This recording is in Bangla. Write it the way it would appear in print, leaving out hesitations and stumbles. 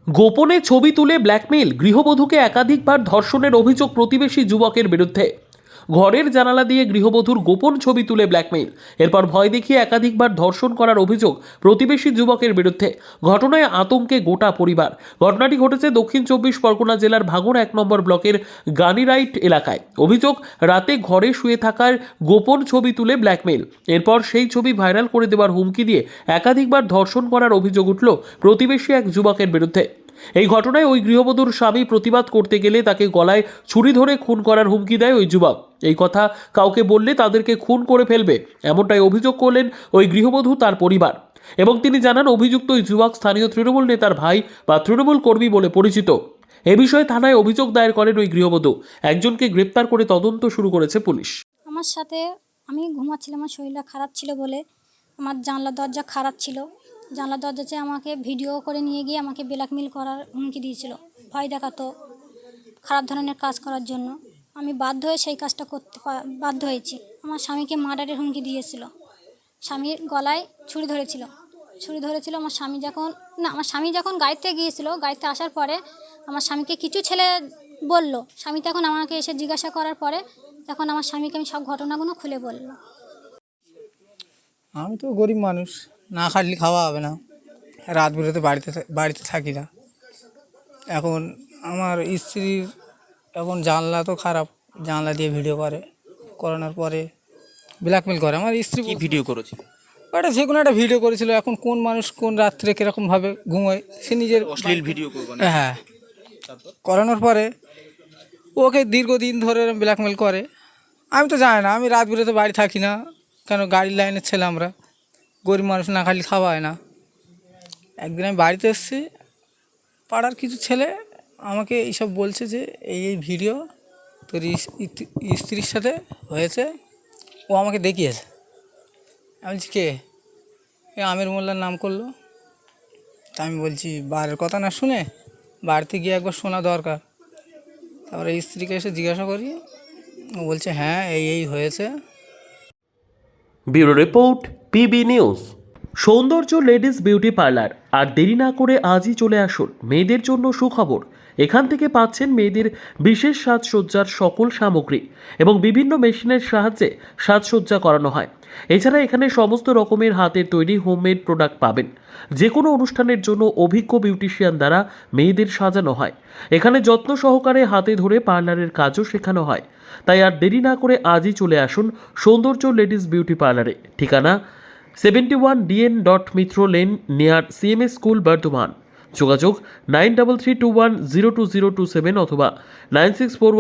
গোপনে ছবি তুলে ব্ল্যাকমেইল, গৃহবধূকে একাধিকবার ধর্ষণের অভিযোগ প্রতিবেশী যুবকের বিরুদ্ধে। ঘরের জানালা দিয়ে গৃহবধূর গোপন ছবি তুলে ব্ল্যাকমেইল, এরপর ভয় দেখিয়ে একাধিকবার ধর্ষণ করার অভিযোগ প্রতিবেশী যুবকের বিরুদ্ধে। ঘটনায় আতঙ্কে গোটা পরিবার। ঘটনাটি ঘটেছে দক্ষিণ 24 পরগনা জেলার ভাঙড় 1 নম্বর ব্লকের গানিরাইট এলাকায়। অভিযোগ, রাতে ঘরে শুয়ে থাকার গোপন ছবি তুলে ব্ল্যাকমেইল, এরপর সেই ছবি ভাইরাল করে দেওয়ার হুমকি দিয়ে একাধিকবার ধর্ষণ করার অভিযোগ উঠল প্রতিবেশী এক যুবকের বিরুদ্ধে। এই ঘটনায় ওই গৃহবধূর স্বামী প্রতিবাদ করতে গেলে তাকে গলায় ছুরি ধরে খুন করার হুমকি দেয় ওই যুবক। এই কথা কাউকে বললে তাদেরকে খুন করে ফেলবে, এমনটাই অভিযোগ করলেন ওই গৃহবধূ তার পরিবার। এবং তিনি জানান, অভিযুক্ত ওই যুবক স্থানীয় তৃণমূল নেতার ভাই বা তৃণমূল কর্মী বলে পরিচিত। এ বিষয়ে থানায় অভিযোগ দায়ের করেন ওই গৃহবধূ। একজনকে গ্রেপ্তার করে তদন্ত শুরু করেছে পুলিশ। আমার সাথে আমি ঘুমাচ্ছিলাম, আমার শরীরটা খারাপ ছিল বলে আমার জানলা দরজা খারাপ ছিল, জানলা দরজা চেয়ে আমাকে ভিডিও করে নিয়ে গিয়ে আমাকে ব্ল্যাকমেইল করার হুমকি দিয়েছিল, ভয় দেখাতো খারাপ ধরনের কাজ করার জন্য। আমি বাধ্য হয়ে সেই কাজটা করতে বাধ্য হয়েছি। আমার স্বামীকে মার্ডারের হুমকি দিয়েছিল, স্বামীর গলায় ছুরি ধরেছিল। আমার স্বামী যখন গাড়িতে গিয়েছিল, গাড়িতে আসার পরে আমার স্বামীকে কিছু ছেলে বলল, স্বামী তখন আমাকে এসে জিজ্ঞাসা করার পরে তখন আমার স্বামীকে আমি সব ঘটনাগুলো খুলে বলল। আমি তো গরিব মানুষ, না খাটলে খাওয়া হবে না, রাত বেরোতে বাড়িতে থাকি না। এখন আমার স্ত্রীর এখন জানলা তো খারাপ, জানলা দিয়ে ভিডিও করানোর পরে ব্ল্যাকমেল করে। আমার স্ত্রী কি ভিডিও করেছিল? ওটা যে কোনো একটা ভিডিও করেছিল। এখন কোন মানুষ কোন রাত্রে কীরকমভাবে ঘুমোয় সে নিজের অশ্লীল ভিডিও করবেন? হ্যাঁ, করানোর পরে ওকে দীর্ঘদিন ধরে ব্ল্যাকমেল করে। আমি তো জানি না, আমি রাত বেরোতে বাড়ি থাকি না, কেন গাড়ির লাইনের ছেলে, আমরা গরিব মানুষ, না খালি খাওয়া হয় না। একদিন আমি বাড়িতে এসেছি, পাড়ার কিছু ছেলে আমাকে এইসব বলছে যে এই ভিডিও তোর স্ত্রীর সাথে হয়েছে, ও আমাকে দেখিয়েছে। আমি বলছি কে? এ আমির মোল্লার নাম করলো। তা আমি বলছি বাড়ির কথা না শুনে বাড়িতে গিয়ে একবার শোনা দরকার। তারপরে স্ত্রীকে এসে জিজ্ঞাসা করি, ও বলছে হ্যাঁ এই হয়েছে। Bureau report, PB news. সৌন্দর্য লেডিস বিউটি পার্লার। আর দেরি না করে আজই চলে আসুন। মেয়েদের জন্য সুখবর, এখান থেকে পাচ্ছেন মেয়েদের বিশেষ সাজসজ্জার সকল সামগ্রী এবং বিভিন্ন মেশিনের সাহায্যে সাজসজ্জা করানো হয়। এছাড়া এখানে সমস্ত রকমের হাতের তৈরি হোমমেড প্রোডাক্ট পাবেন। যে কোনো অনুষ্ঠানের জন্য অভিজ্ঞ বিউটিশিয়ান দ্বারা মেয়েদের সাজানো হয়। এখানে যত্ন সহকারে হাতে ধরে পার্লারের কাজও শেখানো হয়। তাই আর দেরি না করে আজই চলে আসুন সৌন্দর্য লেডিস বিউটি পার্লারে। ঠিকানা 71 DN Mitra lane, near CMS school, Bardhaman. যোগাযোগ 9331020027 অথবা 9641